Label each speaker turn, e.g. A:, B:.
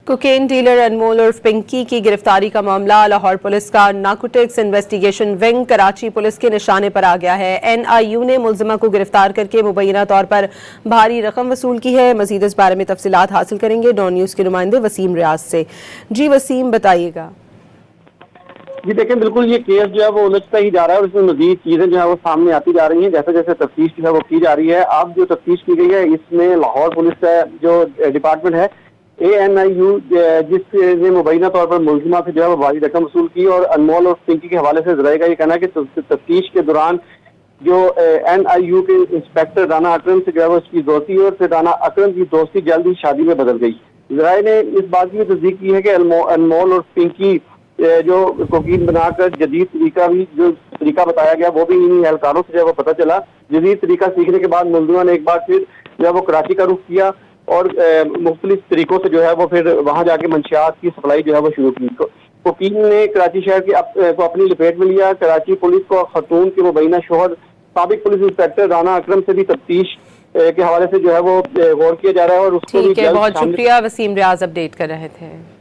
A: Cocaine dealer अनमोल उर्फ पिंकी की गिरफ्तारी का मामला लाहौर पुलिस का narcotics investigation wing Karachi police के निशाने पर आ गया है। NIU ने मुलजिमा को गिरफ्तार करके मुबैना तौर पर भारी रकम वसूल की है। मजीद इस बारे में तफसीलात हासिल करेंगे डॉन न्यूज़ के नुमाइंदे वसीम रियाज से। जी वसीम, बताइएगा।
B: जी देखें, बिल्कुल ये केस जो है वो उलझता ही जा रहा है और इसमें मजीद चीजें जो है वो सामने आती जा रही हैं जैसे जैसे तफ्तीश जो है वो की जा रही है। अब जो तफ्तीश की गई है इसमें लाहौर पुलिस का जो डिपार्टमेंट है ANIU जिसने मुबैना तौर पर मुलजिमा से जो है वो भारी रकम वसूल की और अनमोल और पिंकी के हवाले से जराए का ये कहना है कि तफ्तीश के दौरान जो NIU के इंस्पेक्टर राना अकरम से जो है वो इसकी दोस्ती और फिर राना अकरम की दोस्ती जल्द ही शादी में बदल गई। जराए ने इस बात की तस्दीक की है कि अनमोल और पिंकी जो कोकीन बनाकर जदीद तरीका भी जो तरीका बताया गया वो भी इन्हीं एहलकारों से जो है वो पता चला। जदीद तरीका सीखने के बाद मुलजिमा ने एक बार फिर जो है वो कराची का रुख किया और मुख्तलिफ तरीकों से जो है वो फिर वहां जाके मंशियात की सप्लाई जो है वो शुरू की। कोकीन ने कराची शहर को अपनी लपेट में लिया। कराची पुलिस को खतून के मुबैना शोहर साबिक पुलिस इंस्पेक्टर राना अकरम से भी तफ्तीश के हवाले से जो है वो गौर किया जा रहा है और उसको भी
A: बहुत शुक्रिया वसीम रियाज, अपडेट कर रहे थे।